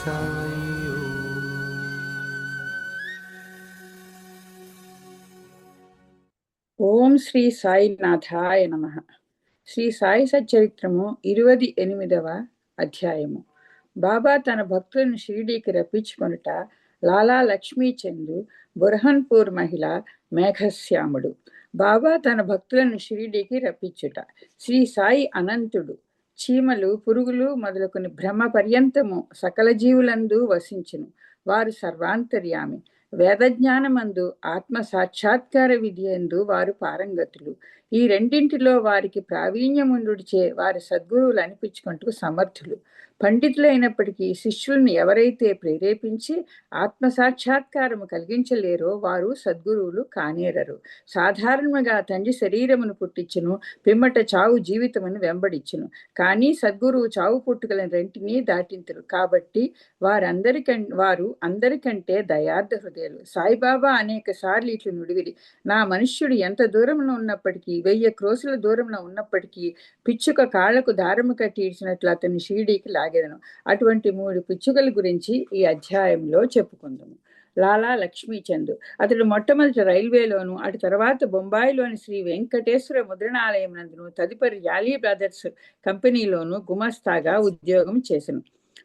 तत्सवै ఓం శ్రీ సాయినాథాయ నమః. శ్రీ సాయి సచ్చరిత్రము 28వ అధ్యాయము. బాబా తన భక్తులను షిరిడీకి రప్పించుకొనుట. లాలా లక్ష్మీచంద్, బుర్హన్పూర్ మహిళ, మేఘశ్యాముడు. బాబా తన భక్తులను షిరిడీకి రప్పించుట. శ్రీ సాయి అనంతుడు. చీమలు, పురుగులు మొదలుకొని బ్రహ్మ పర్యంతము సకల జీవులందు వసించును. వారు సర్వాంతర్యామి. వేదజ్ఞానమందు, ఆత్మ సాక్షాత్కార విధియందు వారు పారంగతులు. ఈ రెండింటిలో వారికి ప్రావీణ్యముండుచే వారి సద్గురువులు అనిపించుకుంటూ సమర్థులు. పండితులైనప్పటికీ శిష్యుల్ని ఎవరైతే ప్రేరేపించి ఆత్మ సాక్షాత్కారము కలిగించలేరో వారు సద్గురువులు కానేరరు. సాధారణంగా తండ్రి శరీరమును పుట్టించును, పిమ్మట చావు జీవితమును వెంబడించును. కానీ సద్గురువు చావు పుట్టుకలను రెంటినీ దాటింతురు. కాబట్టి వారు అందరికంటే దయార్థ హృదయాలు. సాయిబాబా అనేక సార్లు ఇట్లు నుడివిరి: నా మనుష్యుడు ఎంత దూరంలో ఉన్నప్పటికీ, 1000 క్రోసుల దూరంలో ఉన్నప్పటికీ పిచ్చుక కాళ్లకు దారము కట్టి ఇచ్చినట్లు అతన్ని షిరిడీకి లాగెదను. అటువంటి 3 పిచ్చుకల గురించి ఈ అధ్యాయంలో చెప్పుకుందాము. లాలా లక్ష్మీచంద్. అతడు మొట్టమొదటి రైల్వేలోను, అటు తర్వాత బొంబాయిలోని శ్రీ వెంకటేశ్వర ముద్రణాలయం నందును, తదుపరి యాలీ బ్రదర్స్ కంపెనీలోను గుమస్తాగా ఉద్యోగం చేసెను.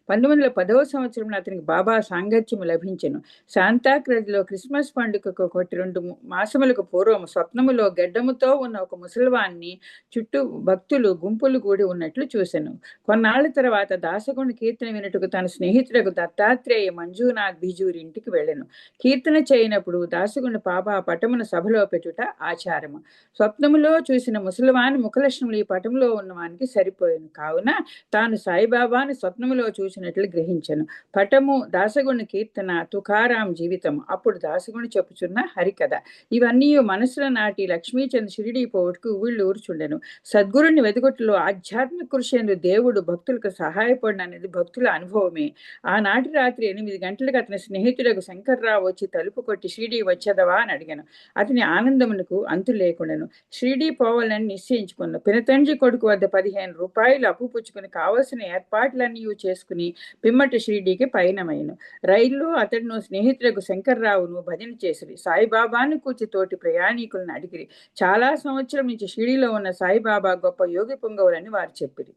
1910వ సంవత్సరంలో అతనికి బాబా సాంగత్యము లభించెను. శాంతాక్రజ్లో క్రిస్మస్ పండుగకు 2 మాసములకు పూర్వము స్వప్నములో గెడ్డముతో ఉన్న ఒక ముసలివాన్ని చుట్టూ భక్తులు గుంపులు కూడి ఉన్నట్లు చూసెను. కొన్నాళ్ల తర్వాత దాసగుని కీర్తన వినుటకు తన స్నేహితులకు దత్తాత్రేయ మంజునాథ్ బిజూరి ఇంటికి వెళ్ళెను. కీర్తన చేయనప్పుడు దాసగుని బాబా పటమును సభలో పెట్టుట ఆచారము. స్వప్నములో చూసిన ముసలివాని ముఖలక్షణములు ఈ పటంలో ఉన్నవానికి సరిపోయాను. కావున తాను సాయిబాబాను స్వప్నములో చూసినట్లు గ్రహించెను. పటము దాసగుని కీర్తన, తుకారాం జీవితం, అప్పుడు దాసగుని చెప్పుచున్న హరికథ. ఇవన్నీ మనసులో నాటి లక్ష్మీచంద్ షిరిడీ పోవుటకు ఊళ్ళు ఊర్చుండెను. సద్గురుని వెతుకుటలో ఆధ్యాత్మిక కృషి ఎందు దేవుడు భక్తులకు సహాయపడిన అనేది భక్తుల అనుభవమే. ఆనాటి రాత్రి 8 గంటలకు అతని స్నేహితులకు శంకర్రావు వచ్చి తలుపు కొట్టి షిరిడీ వచ్చేదవా అని అడిగాను. అతని ఆనందమునకు అంతు లేకుండాను. షిరిడీ పోవాలని నిశ్చయించుకున్నాను. పినతండ్రి కొడుకు వద్ద 15 రూపాయలు అప్పు పుచ్చుకుని కావలసిన ఏర్పాట్లన్నీ చేసుకుని పిమ్మట షిరిడీకి పయనమైను. రైల్లో అతడును స్నేహితులకు శంకర్రావును భజన చేసిరి. సాయిబాబాను కూర్చి తోటి ప్రయాణికులను అడిగిరి. చాలా సంవత్సరం నుంచి షిరిడీలో ఉన్న సాయిబాబా గొప్ప యోగి పొంగవులని వారు చెప్పిరి.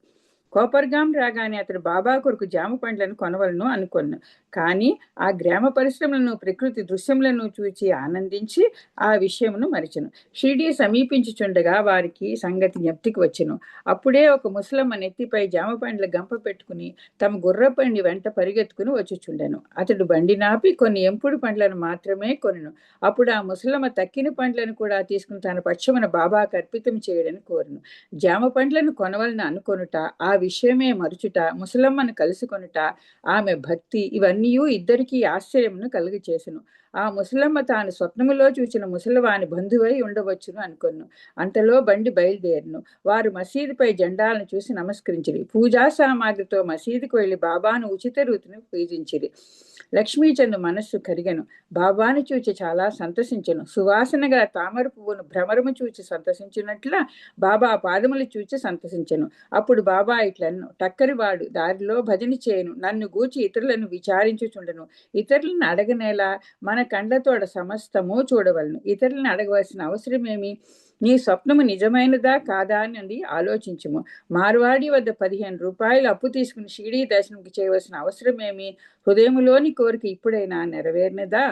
కోపర్గాం రాగానే అతడు బాబా కొరకు జామ పండ్లను కొనవలను అనుకున్నాను. కానీ ఆ గ్రామ పరిశ్రమలను, ప్రకృతి దృశ్యములను చూచి ఆనందించి ఆ విషయమును మరిచెను. షిరిడీ సమీపించుచుండగా వారికి సంగతి జ్ఞప్తికి వచ్చెను. అప్పుడే ఒక ముసలమ్మ నెత్తిపై జామ పండ్ల గంప పెట్టుకుని తమ గుర్రబండి వెంట పరిగెత్తుకుని వచ్చుచుండెను. అతడు బండి నాపి కొన్ని ఎంపుడు పండ్లను మాత్రమే కొనెను. అప్పుడు ఆ ముసలమ్మ తక్కిన పండ్లను కూడా తీసుకుని తన పక్షమున బాబాకు అర్పితం చేయడని కోరెను. జామ పండ్లను కొనవలన అనుకొనుట, ఆ విషయమే మరుచుట, ముసలమ్మను కలుసుకొనుట, ఆమె భక్తి, ఇవన్నీ ఇద్దరికీ ఆశ్చర్యమును కలుగచేసెను. ఆ ముసలమ్మ తాను స్వప్నములో చూసిన ముసలివాని బంధువై ఉండవచ్చును అనుకొను. అంతలో బండి బయలుదేరును. వారు మసీదుపై జెండాలను చూసి నమస్కరించిరి. పూజా సామాగ్రితో మసీదుకు వెళ్లి బాబాను ఉచిత రీతిని పూజించిరి. లక్ష్మీచంద్ మనస్సు కరిగెను. బాబాను చూచి చాలా సంతసించెను. సువాసనగా తామర పువ్వును భ్రమరము చూచి సంతసించినట్ల బాబా పాదములు చూచి సంతసించెను. అప్పుడు బాబా ఇట్లను: టక్కరివాడు దారిలో భజన చేయను, నన్ను గూచి ఇతరులను విచారించుచుండెను. ఇతరులను అడగనేలా, మన కండ్లతోడ సమస్తము చూడవలను. ఇతరులను అడగవలసిన అవసరమేమి? నీ స్వప్నము నిజమైనదా కాదా అని ఆలోచించుము. మార్వాడి వద్ద 15 రూపాయలు అప్పు తీసుకుని షిరిడీ దర్శనంకి చేయవలసిన అవసరమేమి? హృదయములోని కోరిక ఇప్పుడైనా నెరవేరినదా?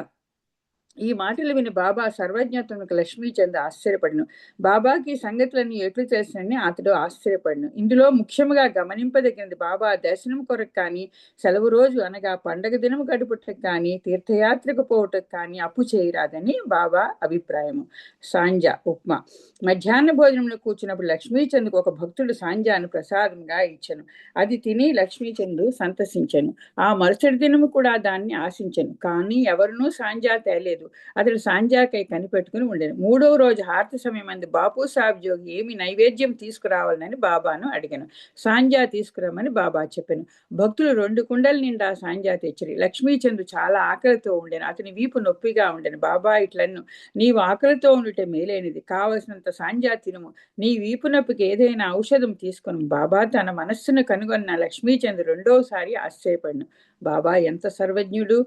ఈ మాటలు విని బాబా సర్వజ్ఞతమునకు లక్ష్మీచంద్ ఆశ్చర్యపడను. బాబాకి సంగతులన్నీ ఎట్లు తెలుసునని అతడు ఆశ్చర్యపడను. ఇందులో ముఖ్యముగా గమనింపదగినది, బాబా దర్శనం కొరకు కానీ, సెలవు రోజు అనగా పండగ దినము గడుపుటకు కానీ, తీర్థయాత్రకు పోవటకు కానీ అప్పు చేయరాదని బాబా అభిప్రాయము. సాంజా ఉప్మా. మధ్యాహ్న భోజనంలో కూర్చున్నప్పుడు లక్ష్మీచంద్కు ఒక భక్తుడు సాంజాను ప్రసాదంగా ఇచ్చెను. అది తిని లక్ష్మీచంద్ సంతసించెను. ఆ మరుసటి దినము కూడా దాన్ని ఆశించెను. కానీ ఎవరునూ సాంజా తేలేదు. లేదు. అతడు సాంజాకై కనిపెట్టుకుని ఉండెను. 3వ రోజు హారతి సమయమందు బాపు సాహెబ్ జోగి ఏమి నైవేద్యం తీసుకురావాలని బాబాను అడిగాను. సాంజా తీసుకురమ్మని బాబా చెప్పాను. భక్తులు 2 కుండల నిండా సాంజా తెచ్చిరి. లక్ష్మీచంద్రు చాలా ఆకలితో ఉండెను. అతని వీపు నొప్పిగా ఉండెను. బాబా ఇట్లన్ను, నీవు ఆకలితో ఉండుటే మేలైనది, కావలసినంత సాంజా తినుము, నీ వీపు నొప్పికి ఏదైనా ఔషధం తీసుకుని. బాబా తన మనస్సును కనుగొన్న లక్ష్మీచంద్రు రెండోసారి ఆశ్చర్యపడిను. బాబా ఎంత సర్వజ్ఞుడు,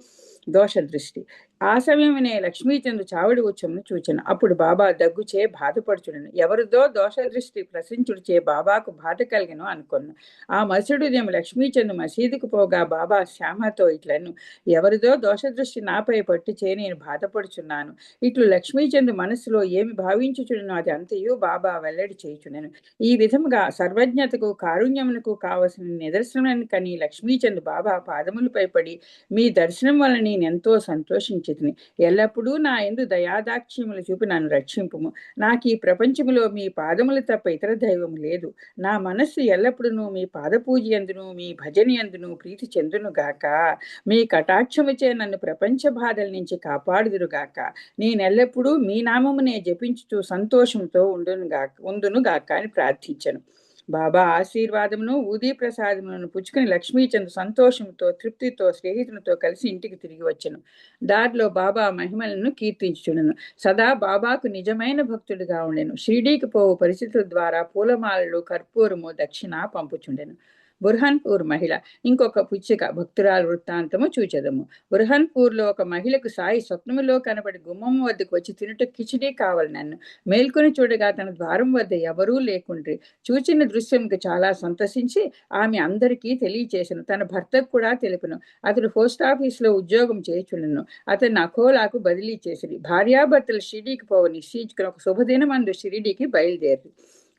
దోషదృష్టి. ఆ సమయమునే లక్ష్మీచంద్రు చావడి ఉత్సవమును చూచెను. అప్పుడు బాబా దగ్గుచే బాధపడుచుండెను. ఎవరిదో దోషదృష్టి ప్రసరించుడిచే బాబాకు బాధ కలిగెను అనుకొను. ఆ మరుసటి ఉదయం లక్ష్మీచంద్రు మసీదుకు పోగా బాబా శ్యామతో ఇట్లను, ఎవరిదో దోషదృష్టి నాపై పట్టుచే నేను బాధపడుచున్నాను. ఇట్లు లక్ష్మీచంద్రు మనస్సులో ఏమి భావించుచుండెనో అది అంతయు బాబా వెల్లడి చేయుచుండెను. ఈ విధముగా సర్వజ్ఞతకు కారుణ్యమునకు కావలసిన నిదర్శనం కని లక్ష్మీచంద్రు బాబా పాదములపై పడి, మీ దర్శనం వలన నేనెంతో సంతోషించితిని. ఎల్లప్పుడూ నా యందు దయాదాక్షిణ్యములు చూపి నన్ను రక్షింపుము. నాకు ఈ ప్రపంచములో మీ పాదములు తప్ప ఇతర దైవం లేదు. నా మనస్సు ఎల్లప్పుడూ మీ పాదపూజ యందును మీ భజన యందును ప్రీతి చెందును గాక. మీ కటాక్షముచే నన్ను ప్రపంచ బాధల నుంచి కాపాడుదురుగాక. నేనెల్లప్పుడూ మీ నామమునే జపించుతూ సంతోషంతో ఉందును గాక అని ప్రార్థించను. బాబా ఆశీర్వాదమును ఊదీ ప్రసాదములను పుచ్చుకుని లక్ష్మీచంద్రు సంతోషంతో తృప్తితో స్నేహితులతో కలిసి ఇంటికి తిరిగి వచ్చెను. దారిలో బాబా మహిమలను కీర్తించుచుండెను. సదా బాబాకు నిజమైన భక్తుడిగా ఉండెను. షిరిడీకి పోవు పరిస్థితుల ద్వారా పూలమాలలు కర్పూరము దక్షిణ పంపుచుండెను. బుర్హాన్పూర్ మహిళ. ఇంకొక పుచ్చిక భక్తురాలు వృత్తాంతము చూచెదము. బుర్హాన్పూర్లో ఒక మహిళకు సాయి స్వప్నములో కనబడి గుమ్మము వద్దకు వచ్చి తినుట కిచిడీ కావాలి నన్ను. మేల్కొని చూడగా తన ద్వారం వద్ద ఎవరూ లేకుండ్రి. చూచిన దృశ్యంకి చాలా సంతసించి ఆమె అందరికీ తెలియచేసెను. తన భర్తకు కూడా తెలుపును. అతడు పోస్టాఫీసులో ఉద్యోగం చేయుచుండెను. అతన్ని అకోలాకు బదిలీ చేసిరి. భార్యాభర్తలు షిరిడీకి పోవ నిశ్చయించుకుని ఒక శుభదినమందు షిరిడీకి బయలుదేరి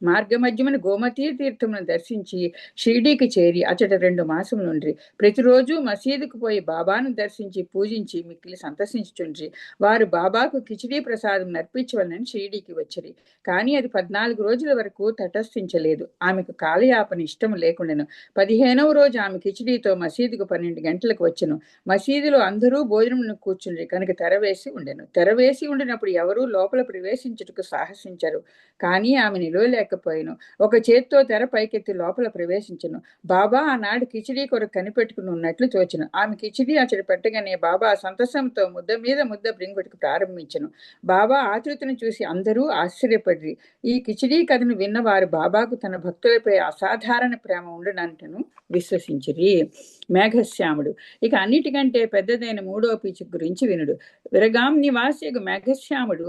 మార్గమధ్యమున గోమతీ తీర్థమును దర్శించి షిరిడీకి చేరి అచట 2 మాసములు నుండ్రి. ప్రతిరోజు మసీదుకు పోయి బాబాను దర్శించి పూజించి మిక్కిలి సంతసించుచుండ్రి. వారు బాబాకు కిచిడీ ప్రసాదం నర్పించవలనని షిరిడీకి వచ్చిరి. కానీ అది 14 రోజుల వరకు తటస్థించలేదు. ఆమెకు కాలయాపన ఇష్టం లేకుండెను. 15వ రోజు ఆమె కిచిడీతో మసీదుకు 12 గంటలకు వచ్చెను. మసీదులో అందరూ భోజనమును కూర్చుండ్రి కనుక తెరవేసి ఉండెను. తెరవేసి ఉండినప్పుడు ఎవరూ లోపల ప్రవేశించుటకు సాహసించరు. కానీ ఆమె నిలవలేకపోయాను. ఒక చేత్తో తెర పైకెత్తి లోపల ప్రవేశించను. బాబా ఆనాడు కిచిడీ కొరకు కనిపెట్టుకుని ఉన్నట్లు తోచెను. ఆమె కిచిడీ అచడి పెట్టగానే బాబా సంతసంతో ముద్ద మీద ముద్ద బ్రింగుటకు ప్రారంభించను. బాబా ఆతృతను చూసి అందరూ ఆశ్చర్యపడ్రి. ఈ కిచిడీ కథను విన్నవారు బాబాకు తన భక్తులపై అసాధారణ ప్రేమ ఉండునంటను విశ్వసించిరి. మేఘశ్యాముడు. ఇక అన్నిటికంటే పెద్దదైన 3వ పిచ్చి గురించి వినుడు. విరగాం నివాసియగు మేఘశ్యాముడు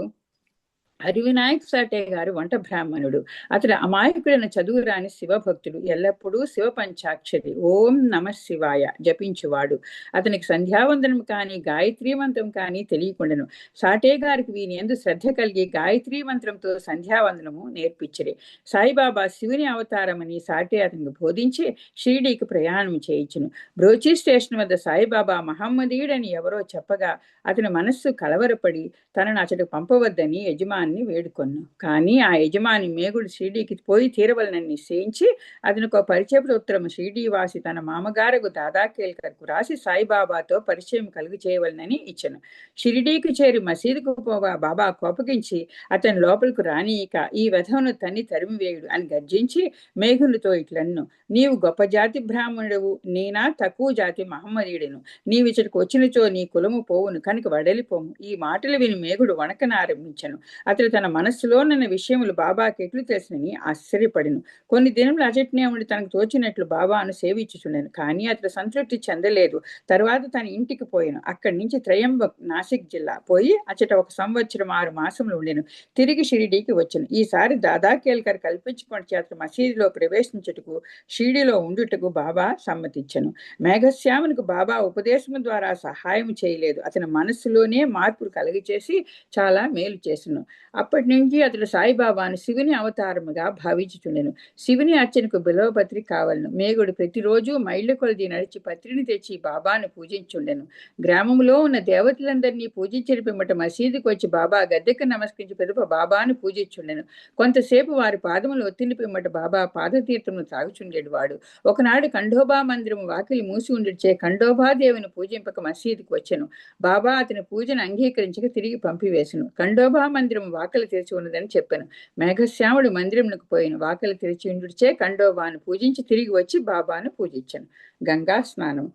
హరివినాయక్ సాటే గారు వంట బ్రాహ్మణుడు. అతడు అమాయకుడైన చదువురాని శివభక్తుడు. ఎల్లప్పుడూ శివ పంచాక్షరి ఓం నమ శివాయ జపించువాడు. అతనికి సంధ్యావందనం కానీ గాయత్రీ మంత్రం కానీ తెలియకుండాను. సాటే గారికి వీని యందు శ్రద్ధ కలిగి గాయత్రీ మంత్రంతో సంధ్యావందనము నేర్పించిరి. సాయిబాబా శివుని అవతారమని సాటే అతనికి బోధించి షిరిడీకి ప్రయాణం చేయించును. బ్రోచి స్టేషన్ వద్ద సాయిబాబా మహమ్మదీయుడని ఎవరో చెప్పగా అతని మనస్సు కలవరపడి తనను అతడు పంపవద్దని యజమాని వేడుకొను. కానీ ఆ యజమాని మేగుడు షిరిడీకి పోయి తీరవలనని నిశ్చయించి అతనికి ఒక పరిచయపు ఉత్తరము షిరిడీ వాసి తన మామగారకు దాదా కేల్కర్కు రాసి సాయిబాబాతో పరిచయం కలుగు చేయవలనని ఇచ్చను. షిరిడీకి చేరి మసీదుకు పోగా బాబా కోపగించి అతని లోపలికి రానియక ఈ వెధవను తన్ని తరిమివేయుడు అని గర్జించి మేఘునితో ఇట్లన్ను, నీవు గొప్ప జాతి బ్రాహ్మణుడవు, నేనా తక్కువ జాతి మహమ్మదీయుడను. నీవిచ్చటికి వచ్చినచో నీ కులము పోవును కనుక వడలిపోము. ఈ మాటలు విని మేఘుడు వణకనారంభించను. అతడు తన మనస్సులో ఉన్న విషయములు బాబాకి ఎట్లు తెలిసినని ఆశ్చర్యపడిను. కొన్ని దినములు అచట్నే ఉండి తనకు తోచినట్లు బాబాను సేవించుచుండెను. కానీ అతడు సంతృప్తి చెందలేదు. తర్వాత తన ఇంటికి పోయాను. అక్కడి నుంచి త్రయంబక్ నాసిక్ జిల్లా పోయి అచట 1 సంవత్సరం 6 మాసములు ఉండెను. తిరిగి షిరిడీకి వచ్చెను. ఈసారి దాదా కేల్కర్ కల్పించుకొని అతడు మసీదులో ప్రవేశించుటకు షిరిడీలో ఉండుటకు బాబా సమ్మతించెను. మేఘశ్యామునికి బాబా ఉపదేశము ద్వారా సహాయం చేయలేదు. అతని మనస్సులోనే మార్పులు కలుగచేసి చాలా మేలు చేసెను. అప్పటి నుంచి అతడు సాయిబాబాను శివుని అవతారముగా భావించుచుండెను. శివుని అర్చనకు బిలవపత్రి కావలను. మేగుడు ప్రతిరోజు మైళ్ళ కొలది నడిచి పత్రిని తెచ్చి బాబాను పూజించుండెను. గ్రామంలో ఉన్న దేవతలందరినీ పూజించిన పిమ్మట మసీదుకు వచ్చి బాబా గద్దెకు నమస్కరించి పిదప బాబాను పూజించుండెను. కొంతసేపు వారి పాదములు ఒత్తిడి పిమ్మట బాబా పాదతీర్థమును తాగుచుండేడు వాడు. ఒకనాడు ఖండోబా మందిరం వాకిలి మూసి ఉండిచే ఖండోబాదేవిని పూజింపక మసీదుకు వచ్చెను. బాబా అతని పూజను అంగీకరించక తిరిగి పంపివేశను. ఖండోబా మందిరం వాకలి తెరిచి ఉన్నదని చెప్పాను. మేఘశ్యాముడు మందిరంకు పోయిన వాకలి తెరిచి ఉండిచే ఖండోబాను పూజించి తిరిగి వచ్చి బాబాను పూజించాను. గంగా స్నానం.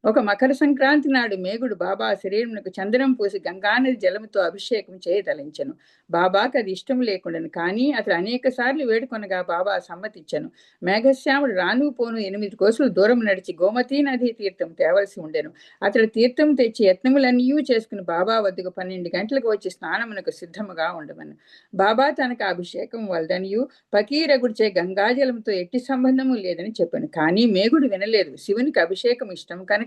ఒక మకర సంక్రాంతి నాడు మేగుడు బాబా శరీరమునకు చందనం పూసి గంగానది జలముతో అభిషేకం చేయదలించెను. బాబాకు అది ఇష్టం లేకుండాను, కానీ అతడు అనేక సార్లు వేడుకొనగా బాబా సమ్మతించెను. మేఘశ్యాముడు రాను పోను 8 కోసులు దూరం నడిచి గోమతీ నదీ తీర్థం తేవలసి ఉండెను. అతడు తీర్థం తెచ్చి యత్నములన్నీ చేసుకుని బాబా వద్దకు 12 గంటలకు వచ్చి స్నానమునకు సిద్ధముగా ఉండమను. బాబా తనకు అభిషేకం వలదనియు పకీరగుడిచే గంగాజలంతో ఎట్టి సంబంధము లేదని చెప్పాను. కానీ మేగుడు వినలేదు. శివునికి అభిషేకం ఇష్టం కనుక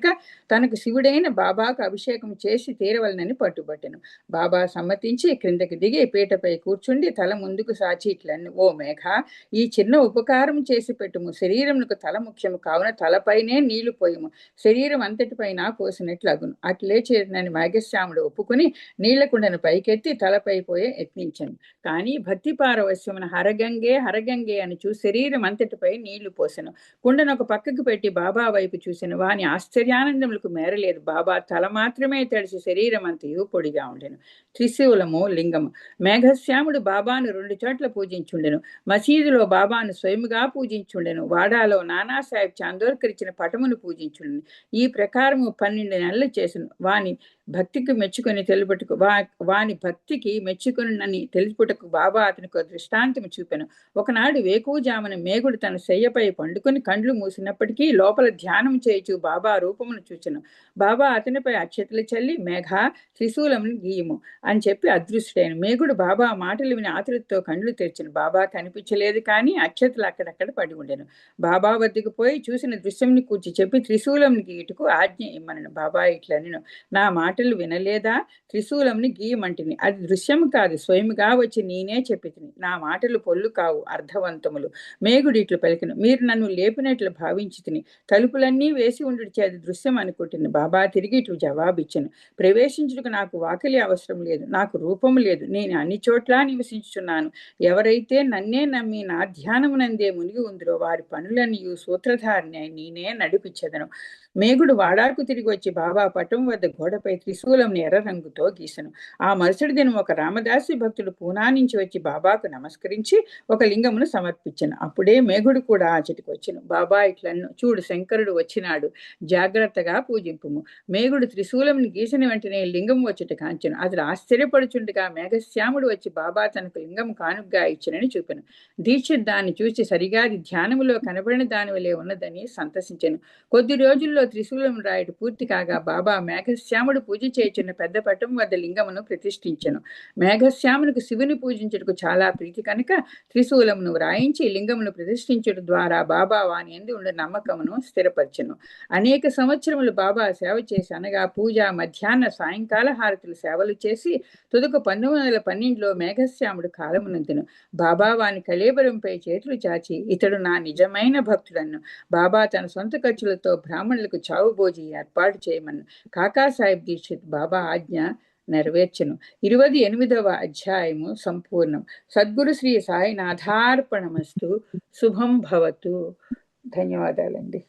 తనకు శివుడైన బాబాకు అభిషేకం చేసి తీరవలనని పట్టుబట్టెను. బాబా సమ్మతించి క్రిందకి దిగి పీటపై కూర్చుండి తల ముందుకు సాచి ఇట్లన్ని, ఓ మేఘ, ఈ చిన్న ఉపకారం చేసి పెట్టుము. శరీరమునకు తల ముఖ్యము కావున తలపైనే నీళ్లు పోయము. శరీరం అంతటిపైన పోసినట్లు అగును. అట్లే చేరినని మేఘశ్యాముడు ఒప్పుకుని నీళ్లకుండను పైకెత్తి తలపై పోయే యత్నించను. కానీ భక్తి పారవశ్యమున హరగంగే హరగంగే అని చూసి శరీరం అంతటిపై నీళ్లు పోసెను. కుండనొక పక్కకు పెట్టి బాబా వైపు చూసెను. వాని ఆశ్చర్యానందములకు మేరలేదు. బాబా తల మాత్రమే తడిసి శరీరం అంతయు పొడిగా ఉండెను. త్రిశూలము లింగము. మేఘశ్యాముడు బాబాను 2 చోట్ల పూజించుండెను. మసీదులో బాబాను స్వయముగా పూజించుండెను. వాడాలో నానాసాహెబ్ చాందోర్కర్ ఇచ్చిన పటమును పూజించుండెను. ఈ ప్రకారము 12 నెలలు చేసెను. వాని భక్తికి మెచ్చుకుని తెలుపుటకు బాబా అతనికి దృష్టాంతము చూపెను. ఒకనాడు వేకువజామున మేగుడు తన శయ్యపై పండుకొని కండ్లు మూసినప్పటికీ లోపల ధ్యానం చేయుచు బాబా రూపమును చూచెను. బాబా అతనిపై అక్షతలు చల్లి, మేఘ, త్రిశూలమును గీయము అని చెప్పి అదృశ్యుడైన. మేగుడు బాబా మాటలు విని ఆతురతో కండ్లు తెరిచెను. బాబా కనిపించలేదు, కానీ అక్షతలు అక్కడక్కడ పడి ఉండెను. బాబా వద్దకు పోయి చూసిన దృశ్యంని కూర్చి చెప్పి త్రిశూలంని గీటుకు ఆజ్ఞ ఇమ్మనను. బాబా ఇట్లనెను, నా మాటలు వినలేదా? త్రిశూలంని గీయమంటిని. అది దృశ్యము కాదు, స్వయముగా వచ్చి నేనే చెప్పితిని. నా మాటలు పొల్లు కావు, అర్థవంతములు. మేగుడు ఇట్లు పలికెను, మీరు నన్ను లేపినట్లు భావించి తిని తలుపులన్నీ వేసి ఉండిచే అది దృశ్యం అనుకుంటుంది. బాబా తిరిగి ఇట్లు జవాబిచ్చాను, ప్రవేశించుటకు నాకు వాకిలి అవసరం లేదు, నాకు రూపము లేదు, నేను అన్ని చోట్ల నివసించుచున్నాను. ఎవరైతే నన్నే నమ్మి నా ధ్యానమునందే మునిగి ఉందిరో వారి పనులన్నీ సూత్రధారిని నేనే నడిపించెదను. మేగుడు వాడాకు తిరిగి వచ్చి బాబా పటం వద్ద గోడపై త్రిశూలం ఎర్ర రంగుతో గీసెను. ఆ మరుసటి దినం ఒక రామదాసి భక్తుడు పూనా నుంచి వచ్చి బాబాకు నమస్కరించి ఒక లింగమును సమర్పించెను. అప్పుడే మేగుడు కూడా ఆచటికి వచ్చెను. బాబా ఇట్లను, చూడు, శంకరుడు వచ్చినాడు, జాగ్రత్తగా పూజింపుము. మేగుడు త్రిశూలంని గీసిన వెంటనే లింగం వచ్చుట కాంచెను. అతడు ఆశ్చర్యపడుచుండగా మేఘశ్యాముడు వచ్చి బాబా తనకు లింగం కానుగ్గా ఇచ్చినని చూపెను. దీక్షిత్ దాన్ని చూసి సరిగా అది ధ్యానములో కనబడిన దాని వలె ఉన్నదని సంతసించెను. కొద్ది రోజుల్లో త్రిశూలం రాయుడు పూర్తి కాగా బాబా మేఘశ్యాముడు పూజ చేయుచున్న పెద్ద పటం వద్ద లింగమును ప్రతిష్ఠించెను. మేఘశ్యామునికి శివుని పూజించుటకు చాలా ప్రీతి కనుక త్రిశూలమును వ్రాయించి లింగమును ప్రతిష్ఠించడం ద్వారా బాబా వాని యందు ఉండే నమ్మకమును స్థిరపరచెను. అనేక సంవత్సరములు బాబా సేవ చేసి, అనగా పూజ, మధ్యాహ్న, సాయంకాల హారతులు సేవలు చేసి తుదకు 1912లో మేఘశ్యాముడు కాలమునందును. బాబా వాని కళేబరంపై చేతులు చాచి, ఇతడు నా నిజమైన భక్తుడను. బాబా తన సొంత ఖర్చులతో బ్రాహ్మణులకు చావుబోజి ఏర్పాటు చేయమను. కాకాసాహెబ్ దీక్షిత్ బాబా ఆజ్ఞ నెరవేర్చెను. 28వ అధ్యాయము సంపూర్ణం. సద్గురు శ్రీ సాయినాథార్పణమస్తు. శుభం భవతు. ధన్యవాదాలండి.